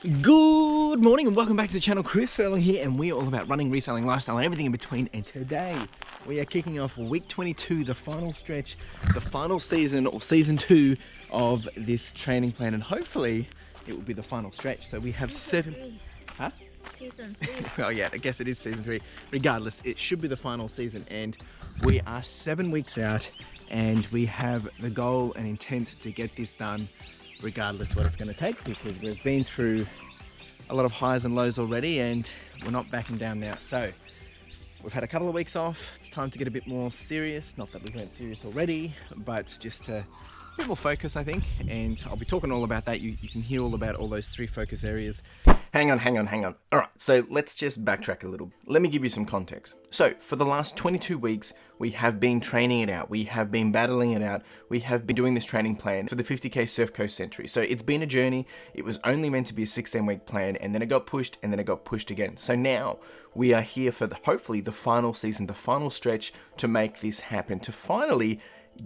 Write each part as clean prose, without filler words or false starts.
Good morning and welcome back to the channel. CLFurlong here, and we're all about running, reselling, lifestyle and everything in between. And today we are kicking off week 22, the final stretch, the final season or season 2 of this training plan, and hopefully it will be the final stretch. So we have season 3. Well, yeah, I guess it is season 3. Regardless, it should be the final season, and we are 7 weeks out, and we have the goal and intent to get this done regardless what it's going to take, because we've been through a lot of highs and lows already and we're not backing down now. So we've had a couple of weeks off. It's time to get a bit more serious. Not that we weren't serious already, but just a bit more focus, I think. And I'll be talking all about that. You can hear all about all those 3 focus areas. Hang on. All right, so let's just backtrack a little. Let me give you some context. So for the last 22 weeks, we have been training it out. We have been battling it out. We have been doing this training plan for the 50K Surf Coast Century. So it's been a journey. It was only meant to be a 16-week plan, and then it got pushed, and then it got pushed again. So now we are here for hopefully the final season, the final stretch to make this happen, to finally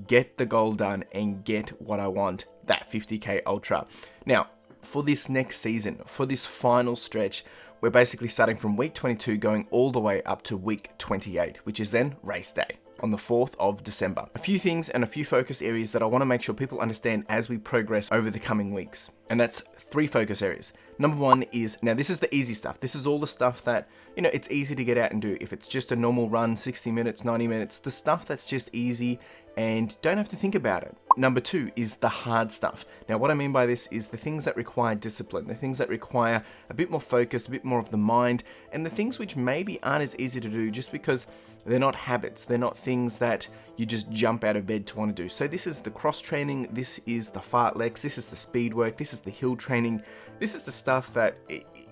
get the goal done and get what I want, that 50K Ultra. Now, for this next season, for this final stretch, we're basically starting from week 22 going all the way up to week 28, which is then race day on the 4th of December. A few things and a few focus areas that I want to make sure people understand as we progress over the coming weeks. And that's 3 focus areas. Number 1 is, now this is the easy stuff. This is all the stuff that, it's easy to get out and do. If it's just a normal run, 60 minutes, 90 minutes, the stuff that's just easy and don't have to think about it. Number 2 is the hard stuff. Now what I mean by this is the things that require discipline, the things that require a bit more focus, a bit more of the mind, and the things which maybe aren't as easy to do just because they're not habits, they're not things that you just jump out of bed to want to do. So this is the cross training, this is the fartleks, this is the speed work, this is the hill training, this is the stuff that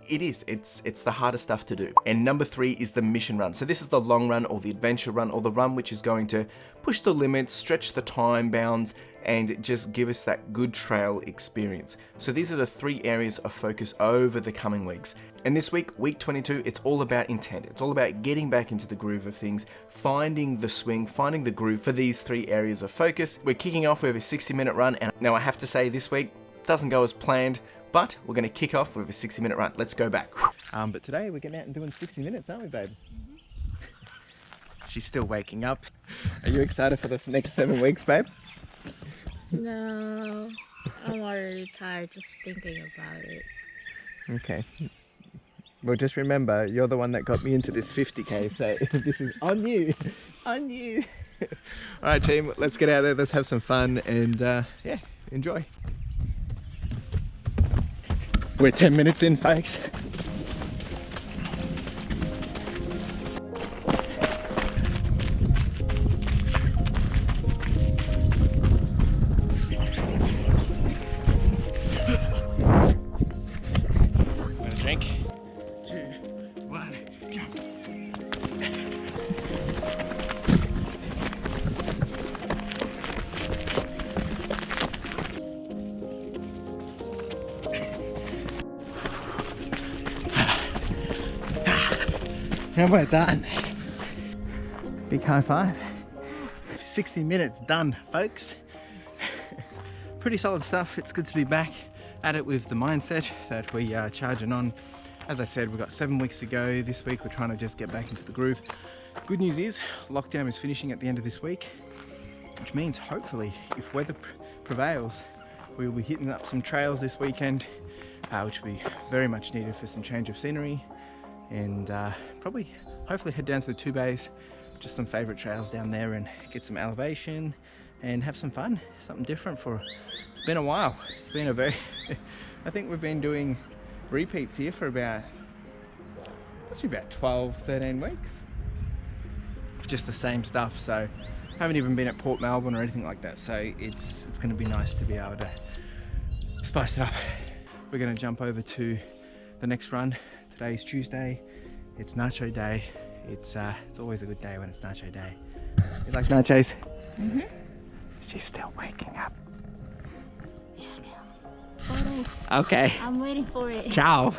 it's the hardest stuff to do. And number 3 is the mission run. So this is the long run or the adventure run or the run which is going to push the limits, stretch the time bounds, and just give us that good trail experience. So these are the 3 areas of focus over the coming weeks. And this week, week 22, it's all about intent. It's all about getting back into the groove of things, finding the swing, finding the groove for these 3 areas of focus. We're kicking off with a 60-minute run, and now I have to say this week doesn't go as planned, but we're going to kick off with a 60-minute run. Let's go back. But today we're getting out and doing 60 minutes, aren't we, babe? She's still waking up. Are you excited for the next 7 weeks, babe? No, I'm already tired just thinking about it. Okay. Well, just remember, you're the one that got me into this 50K, so this is on you. On you. All right, team, let's get out there. Let's have some fun and, yeah, enjoy. We're 10 minutes in, folks. Drink. 2, 1, jump. And we're done. Big high five. 60 minutes done, folks. Pretty solid stuff. It's good to be back at it with the mindset that we are charging on. As I said, we've got 7 weeks to go. This week we're trying to just get back into the groove. Good news is lockdown is finishing at the end of this week, which means hopefully if weather prevails, we will be hitting up some trails this weekend, which will be very much needed for some change of scenery, and probably hopefully head down to the 2 bays, just some favorite trails down there, and get some elevation and have some fun, something different. It's been a while. It's been a very I think we've been doing repeats here for about 12-13 weeks of just the same stuff. So I haven't even been at Port Melbourne or anything like that, so it's going to be nice to be able to spice it up. We're going to jump over to the next run. Today's Tuesday. It's nacho day. It's always a good day when it's nacho day. You like nachos? Mm-hmm. She's still waking up. Yeah, no. Okay. I'm waiting for it. Ciao.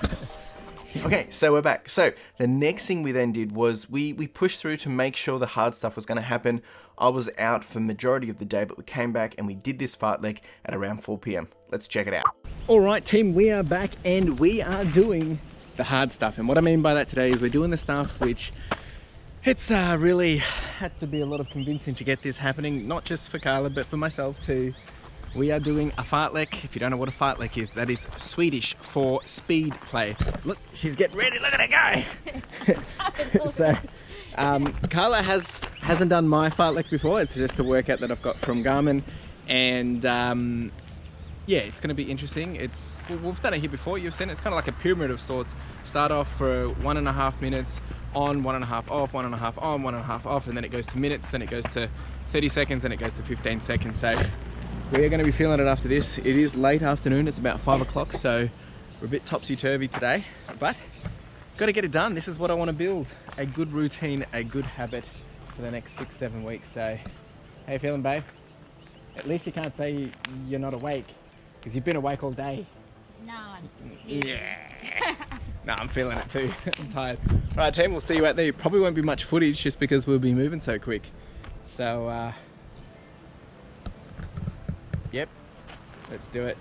Okay, so we're back. So the next thing we then did was we pushed through to make sure the hard stuff was going to happen. I was out for majority of the day, but we came back and we did this fartlek at around 4 p.m. Let's check it out. All right, team, we are back and we are doing the hard stuff. And what I mean by that today is we're doing the stuff which it's really had to be a lot of convincing to get this happening, not just for Carla, but for myself too. We are doing a fartlek. If you don't know what a fartlek is, that is Swedish for speed play. Look, she's getting ready. Look at her go. So, Carla hasn't done my fartlek before. It's just a workout that I've got from Garmin, and yeah, it's going to be interesting. We've done it here before. You've seen it. It's kind of like a pyramid of sorts. Start off for 1.5 minutes on, 1.5 off, 1.5 on, 1.5 off, and then it goes to minutes. Then it goes to 30 seconds, then it goes to 15 seconds. So we are going to be feeling it after this. It is late afternoon, it's about 5 o'clock, so we're a bit topsy-turvy today, but got to get it done. This is what I want to build, a good routine, a good habit for the next 6-7 weeks. So how you feeling, babe? At least you can't say you're not awake, because you've been awake all day. No, I'm sleeping. Yeah. No, I'm feeling it too. I'm tired. Right, team, we'll see you out there. Probably won't be much footage just because we'll be moving so quick. So yep, let's do it.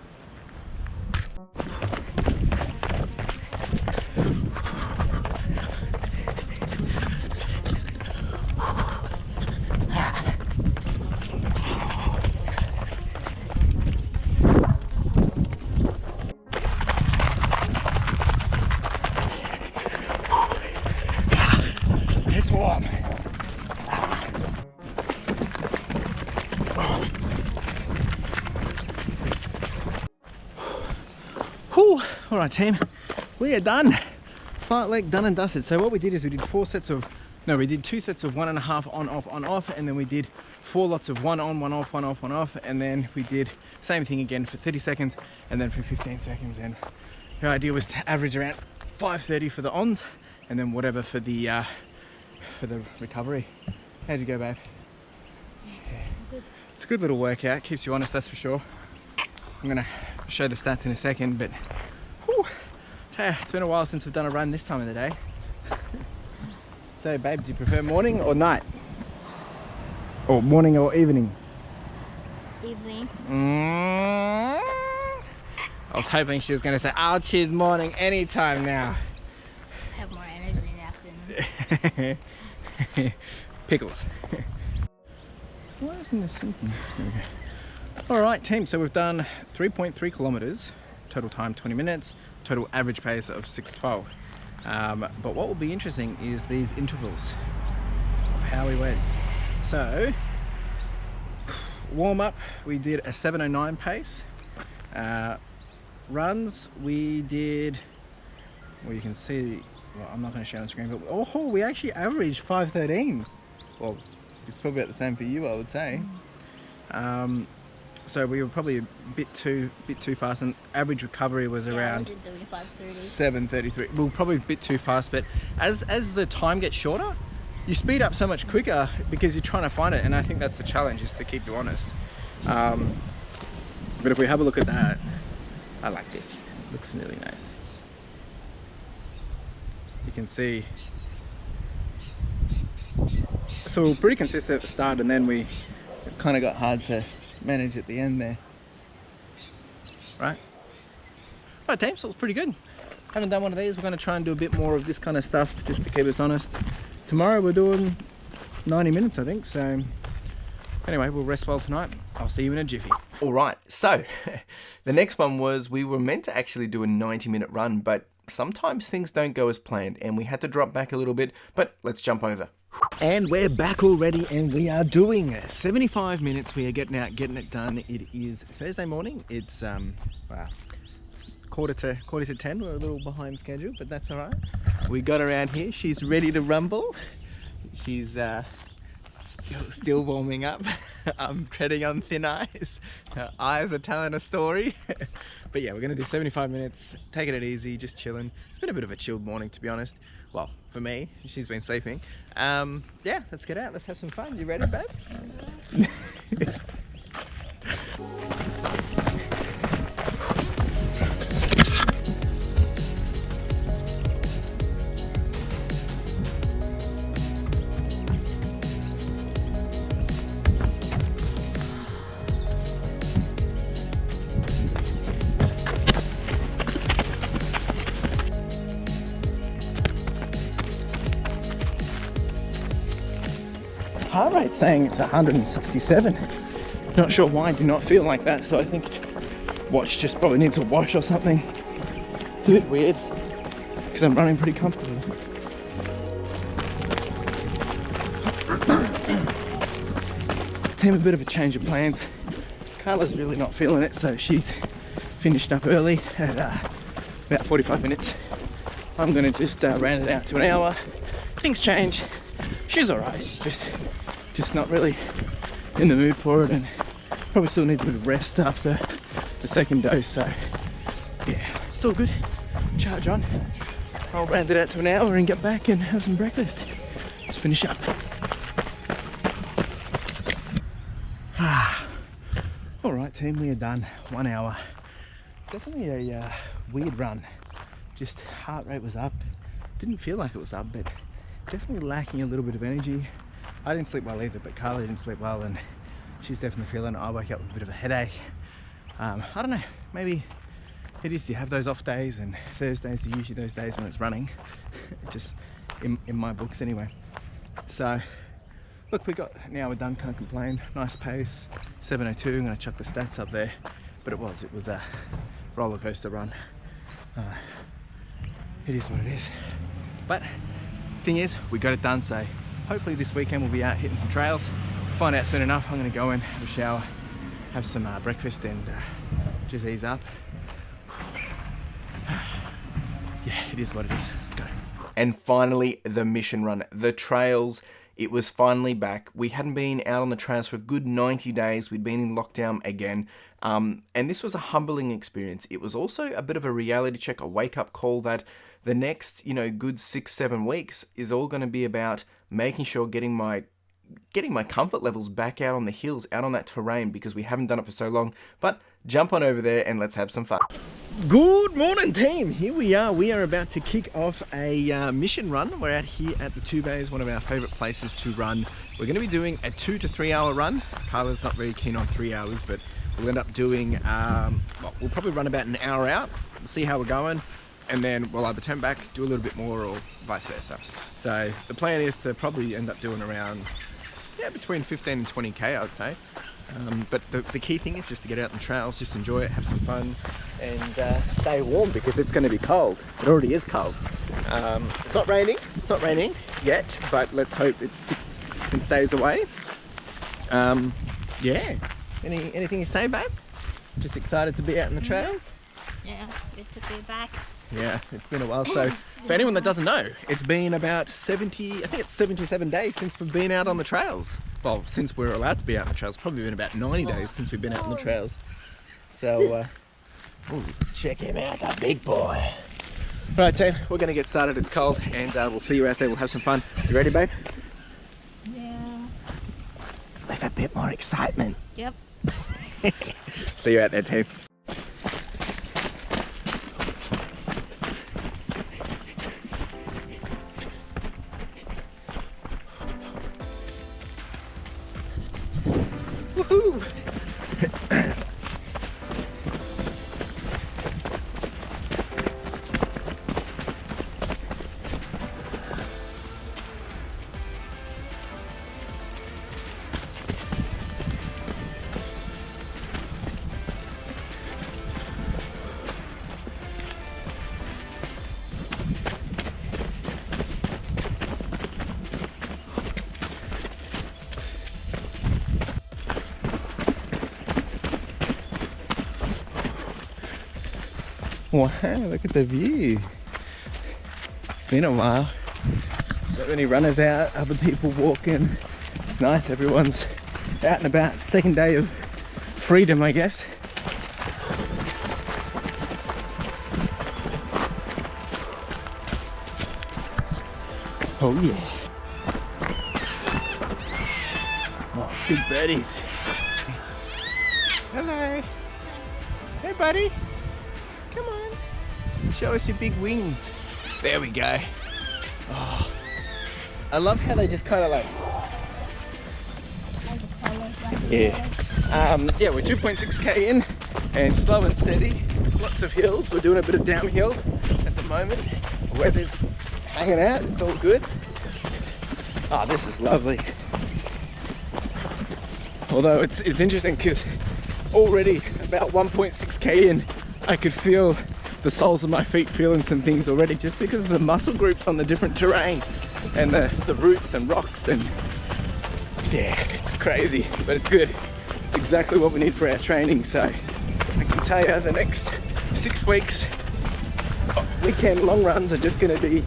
It's warm. Whew. All right, team, we are done. Fartlek done and dusted. So what we did is we did 2 sets of 1.5 on off, and then we did 4 lots of 1 on, 1 off, 1 off, 1 off, and then we did same thing again for 30 seconds and then for 15 seconds. And the idea was to average around 5:30 for the ons, and then whatever for the recovery. How'd you go, babe? Good. It's a good little workout, keeps you honest, that's for sure. I'm gonna show the stats in a second, but whew, it's been a while since we've done a run this time of the day. So, babe, do you prefer morning or night? Or morning or evening? Evening. I was hoping she was going to say, I'll choose morning anytime now. I have more energy in the afternoon. Pickles. Why isn't this sinking? There we go. Alright, team, so we've done 3.3 kilometers, total time 20 minutes, total average pace of 6:12. But what will be interesting is these intervals of how we went. So, warm up, we did a 7:09 pace. Runs, we did, well, you can see, well, I'm not going to show on screen, but oh, we actually averaged 5:13. Well, it's probably about the same for you, I would say. So we were probably a bit too fast, and average recovery was around 7:33. Well, probably a bit too fast, but as the time gets shorter, you speed up so much quicker because you're trying to find it, and I think that's the challenge, is to keep you honest. But if we have a look at that, I like this. It looks really nice. You can see. So we're pretty consistent at the start, and then it kind of got hard to manage at the end there. Right team, so it's pretty good. Haven't done one of these. We're going to try and do a bit more of this kind of stuff just to keep us honest. Tomorrow we're doing 90 minutes, I think. So anyway, we'll rest well tonight. I'll see you in a jiffy. All right, so the next one was, we were meant to actually do a 90-minute run, but sometimes things don't go as planned and we had to drop back a little bit, but let's jump over. And we're back already, and we are doing 75 minutes. We are getting out, getting it done. It is Thursday morning. It's wow, it's quarter to 10. We're a little behind schedule, but that's all right. We got her out here. She's ready to rumble. She's still warming up. I'm treading on thin ice. Her eyes are telling a story. But yeah, we're gonna do 75 minutes, taking it easy, just chilling. It's been a bit of a chilled morning, to be honest. Well, for me, she's been sleeping. Yeah, let's get out, let's have some fun. You ready, babe? heart rate's saying it's 167. Not sure why I do not feel like that, so I think watch just probably needs a wash or something. It's a bit weird because I'm running pretty comfortably. Team a bit of a change of plans. Carla's really not feeling it, so she's finished up early at about 45 minutes. I'm gonna just round it out to an hour. Things change. She's alright. She's just not really in the mood for it, and probably still needs a bit of rest after the second dose. So yeah, it's all good. Charge on. I'll round it out to an hour and get back and have some breakfast. Let's finish up. All right, team, we are done. 1 hour. Definitely a weird run. Just heart rate was up. Didn't feel like it was up, but definitely lacking a little bit of energy. I didn't sleep well either, but Carla didn't sleep well, and she's definitely feeling it. I woke up with a bit of a headache. I don't know, maybe it is, you have those off days, and Thursdays are usually those days when it's running. Just in my books anyway. So look, we got an hour done, can't complain. Nice pace, 7:02. I'm gonna chuck the stats up there, but it was a roller coaster run. It is what it is. But thing is, we got it done, so hopefully this weekend we'll be out hitting some trails. Find out soon enough. I'm gonna go in, have a shower, have some breakfast, and just ease up. Yeah, it is what it is. Let's go. And finally, the mission run, the trails. It was finally back. We hadn't been out on the trails for a good 90 days. We'd been in lockdown again. And this was a humbling experience. It was also a bit of a reality check, a wake-up call that the next, good 6-7 weeks is all going to be about making sure getting my comfort levels back out on the hills, out on that terrain, because we haven't done it for so long. But jump on over there and let's have some fun. Good morning, team. Here we are. We are about to kick off a mission run. We're out here at the Two Bays, one of our favorite places to run. We're going to be doing a 2 to 3 hour run. Carla's not very keen on 3 hours, but we'll end up doing, we'll probably run about an hour out. We'll see how we're going, and then we'll either turn back, do a little bit more, or vice versa. So the plan is to probably end up doing around, between 15 and 20k, I would say. But the key thing is just to get out on the trails, just enjoy it, have some fun, and stay warm, because it's going to be cold. It already is cold. It's not raining yet, but let's hope it sticks and stays away. Yeah. Anything you say, babe? Just excited to be out in the trails? Yeah, good to be back. Yeah, it's been a while. So for anyone that doesn't know, it's been about 77 days since we've been out on the trails. Well, since we're allowed to be out on the trails, probably been about 90 days since we've been out on the trails. So, check him out, that big boy. Right, team, we're going to get started. It's cold, and we'll see you out there. We'll have some fun. You ready, babe? Yeah. With a bit more excitement. Yep. See you out there, team. Woohoo! Wow, look at the view. It's been a while. So many runners out, other people walking. It's nice, everyone's out and about. Second day of freedom, I guess. Oh yeah. Oh, big birdies. Hello. Hey buddy. Come on, show us your big wings. There we go. Oh, I love how they just kind of like, yeah, we're 2.6k in, and slow and steady. Lots of hills. We're doing a bit of downhill at the moment. The weather's hanging out. It's all good. Oh, this is lovely. Although it's interesting because already about 1.6k in, I could feel the soles of my feet feeling some things already, just because of the muscle groups on the different terrain and the roots and rocks, and yeah, it's crazy, but it's good. It's exactly what we need for our training. So I can tell you the next 6 weeks weekend long runs are just going to be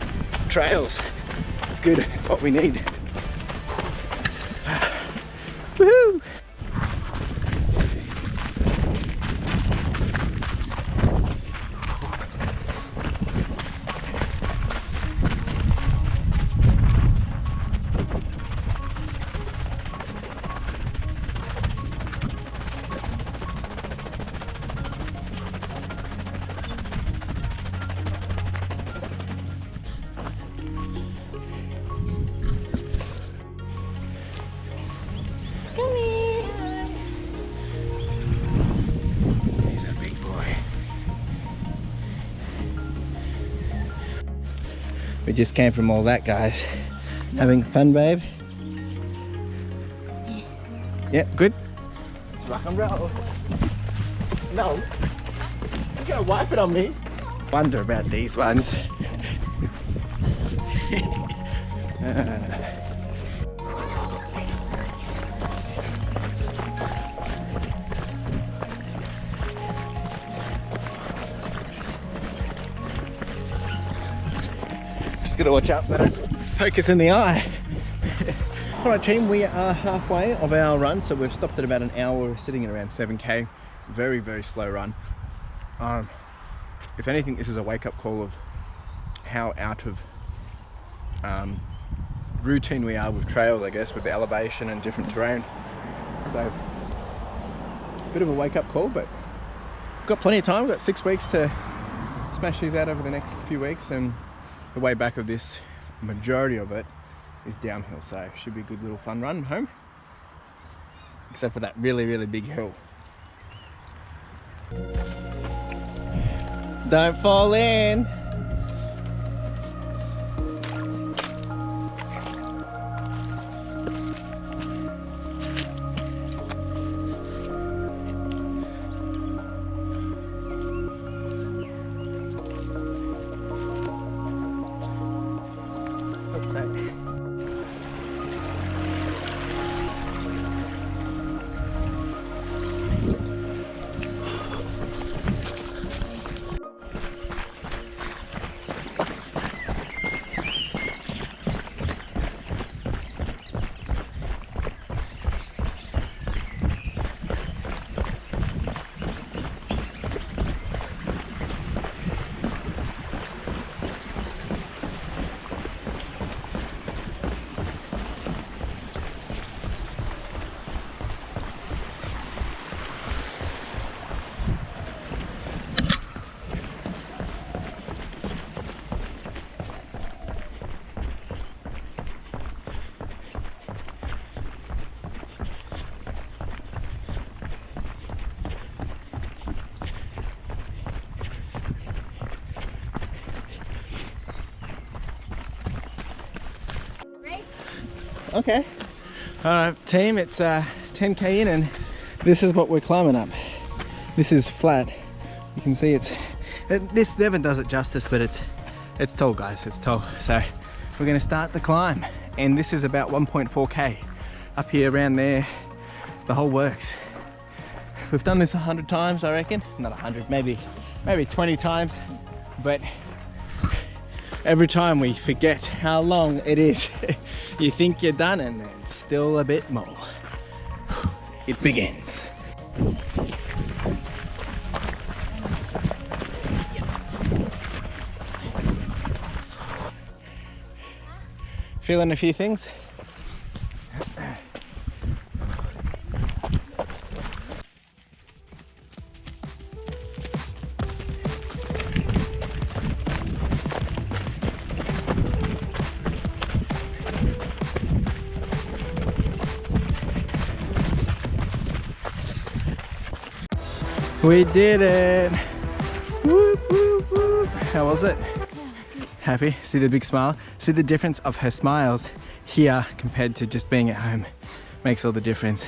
trails. It's good, it's what we need. Woohoo! We just came from all that, guys. Having fun, babe? Yep, good. Let's rock and roll. No, you're gonna wipe it on me. Wonder about these ones. Just gotta watch out, but poke us in the eye. Alright team, we are halfway of our run, so we've stopped at about an hour. We're sitting at around 7k. Very, very slow run. If anything, this is a wake-up call of how out of routine we are with trails, I guess, with the elevation and different terrain. So, bit of a wake-up call, but got plenty of time. We've got 6 weeks to smash these out over the next few weeks, and the way back of this, majority of it is downhill, so should be a good little fun run home, except for that really, really big hill. Don't fall in. Okay. Alright team, it's 10k in and this is what we're climbing up. This is flat. You can see this never does it justice, but it's tall, guys, it's tall. So we're gonna start the climb, and this is about 1.4k. Up here, around there, the whole works. We've done this 100 times, I reckon. Not 100, maybe 20 times, but every time we forget how long it is. You think you're done, and then still a bit more. It begins. Feeling a few things? We did it! Whoop, whoop, whoop. How was it? Yeah, that's good. Happy? See the big smile? See the difference of her smiles here compared to just being at home. Makes all the difference.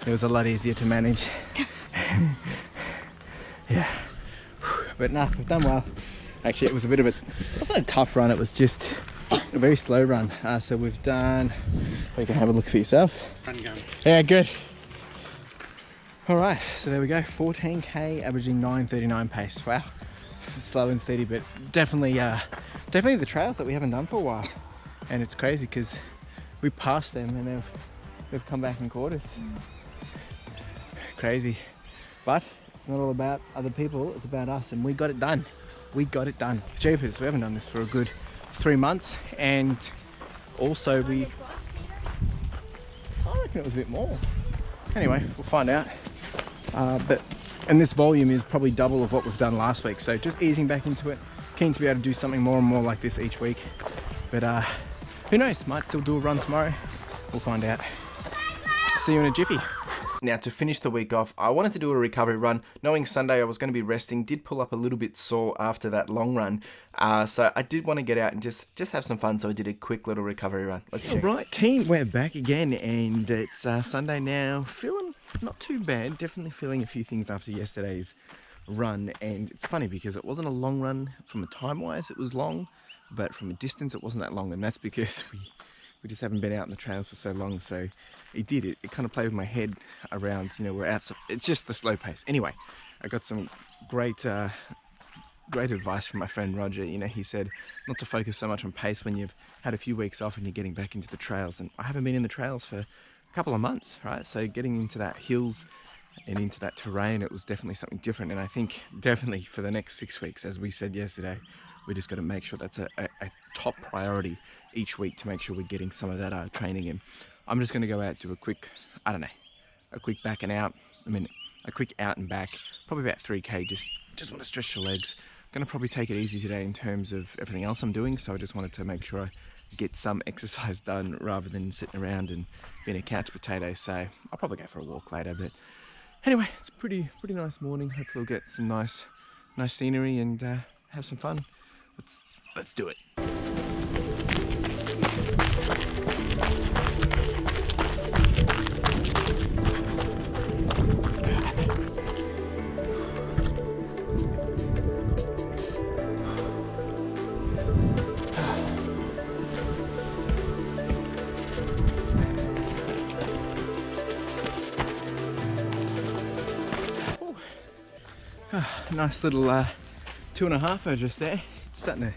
It was a lot easier to manage. Yeah, but nah, we've done well. Actually, it was a bit of it wasn't a tough run, it was just a very slow run. So we've done, you can have a look for yourself. Yeah, good. All right, so there we go, 14k averaging 9:39 pace. Wow, slow and steady, but definitely the trails that we haven't done for a while. And it's crazy because we passed them and they've come back and caught us. Crazy, but it's not all about other people, it's about us, and we got it done. We got it done. Jeepers, we haven't done this for a good 3 months, and also I reckon it was a bit more. Anyway, we'll find out. And this volume is probably double of what we've done last week, so just easing back into it. Keen to be able to do something more and more like this each week. But who knows, might still do a run tomorrow. We'll find out. See you in a jiffy. Now, to finish the week off, I wanted to do a recovery run. Knowing Sunday I was going to be resting, did pull up a little bit sore after that long run. So I did want to get out and just have some fun, so I did a quick little recovery run. Let's check. All right, team, we're back again, and it's Sunday now. Feeling not too bad, definitely feeling a few things after yesterday's run. And it's funny because it wasn't a long run from a time-wise, it was long, but from a distance it wasn't that long, and that's because we just haven't been out in the trails for so long. So it kind of played with my head around, we're out, so it's just the slow pace. Anyway, I got some great advice from my friend Roger. He said not to focus so much on pace when you've had a few weeks off and you're getting back into the trails. And I haven't been in the trails for a couple of months, right? So getting into that hills and into that terrain, it was definitely something different. And I think definitely for the next 6 weeks, as we said yesterday, we just got to make sure that's a top priority each week, to make sure we're getting some of that training in. I'm just going to go out, do a quick back and out. A quick out and back, probably about 3k. Just want to stretch the legs. Going to probably take it easy today in terms of everything else I'm doing. So I just wanted to make sure I get some exercise done rather than sitting around and being a couch potato. So I'll probably go for a walk later. But anyway, it's a pretty nice morning. Hopefully we'll get some nice scenery and have some fun. Let's do it. Nice little 2.5 just there. It's starting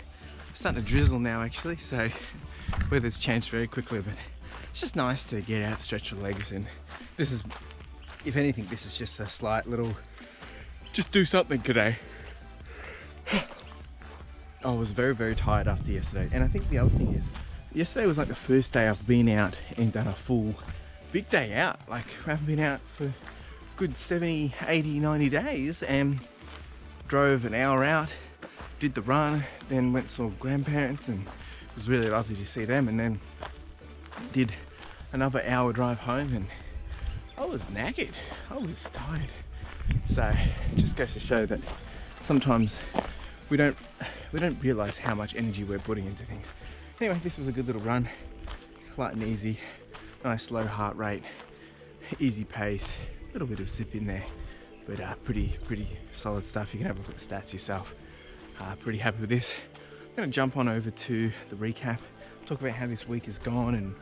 to drizzle now actually, so weather's changed very quickly, but it's just nice to get out, stretch your legs. And this is, if anything, this is just a slight little, just do something today. I was very tired after yesterday, and I think the other thing is, yesterday was like the first day I've been out and done a full big day out. Like, I haven't been out for a good 70, 80, 90 days, and drove an hour out, did the run, then went and saw grandparents, and it was really lovely to see them, and then did another hour drive home, and I was knackered, I was tired. So it just goes to show that sometimes we don't realize how much energy we're putting into things. Anyway, this was a good little run, light and easy, nice low heart rate, easy pace, a little bit of zip in there, but pretty solid stuff. You can have a look at the stats yourself. Pretty happy with this. I'm going to jump on over to the recap, talk about how this week has gone and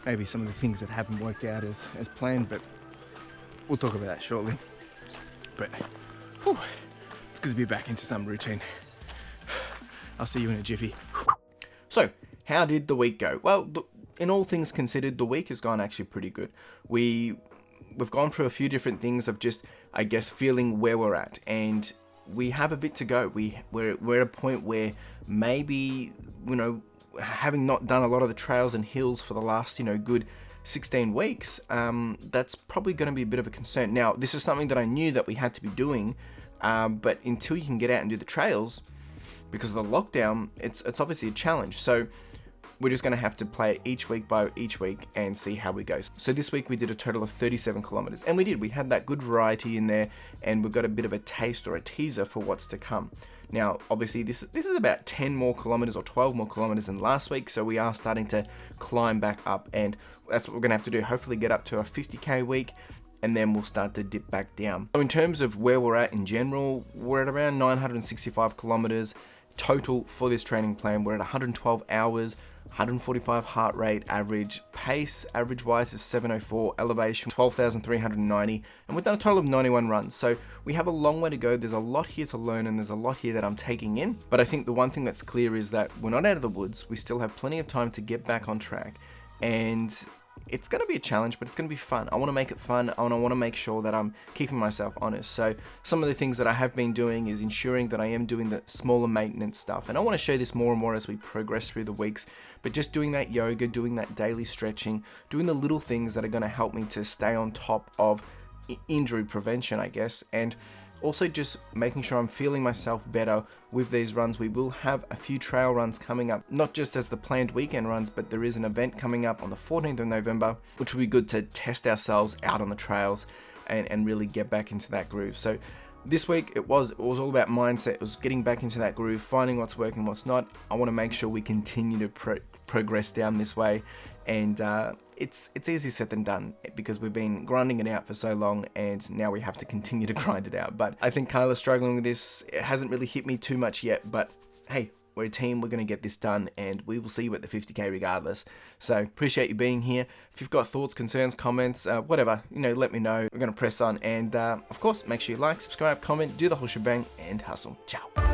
maybe some of the things that haven't worked out as planned, but we'll talk about that shortly. But whew, it's good to be back into some routine. I'll see you in a jiffy. So, how did the week go? Well, in all things considered, the week has gone actually pretty good. We've gone through a few different things of just, I guess, feeling where we're at, and we have a bit to go. We're at a point where maybe, having not done a lot of the trails and hills for the last, good 16 weeks, that's probably going to be a bit of a concern. Now, this is something that I knew that we had to be doing, but until you can get out and do the trails, because of the lockdown, it's obviously a challenge. So we're just going to have to play it each week by each week and see how we go. So this week we did a total of 37 kilometers, and we had that good variety in there, and we've got a bit of a taste or a teaser for what's to come. Now, obviously this is about 10 more kilometers or 12 more kilometers than last week, so we are starting to climb back up, and that's what we're going to have to do. Hopefully get up to a 50k week, and then we'll start to dip back down. So in terms of where we're at in general, we're at around 965 kilometers total for this training plan. We're at 112 hours, 145 heart rate average, pace average wise is 704, elevation 12,390, and we've done a total of 91 runs. So we have a long way to go. There's a lot here to learn, and there's a lot here that I'm taking in. But I think the one thing that's clear is that we're not out of the woods. We still have plenty of time to get back on track, and it's going to be a challenge, but it's going to be fun. I want to make it fun. I want to make sure that I'm keeping myself honest. So some of the things that I have been doing is ensuring that I am doing the smaller maintenance stuff. And I want to show this more and more as we progress through the weeks. But just doing that yoga, doing that daily stretching, doing the little things that are going to help me to stay on top of injury prevention, I guess. And also just making sure I'm feeling myself better with these runs. We will have a few trail runs coming up, not just as the planned weekend runs, but there is an event coming up on the 14th of November, which will be good to test ourselves out on the trails and really get back into that groove. So this week it was all about mindset. It was getting back into that groove, finding what's working, what's not. I want to make sure we continue to progress down this way, and it's easier said than done because we've been grinding it out for so long, and now we have to continue to grind it out. But I think Kyla's struggling with this. It hasn't really hit me too much yet, but hey, we're a team. We're going to get this done, and we will see you at the 50k regardless. So appreciate you being here. If you've got thoughts, concerns, comments, whatever, let me know. We're going to press on, and of course, make sure you like, subscribe, comment, do the whole shebang, and hustle. Ciao.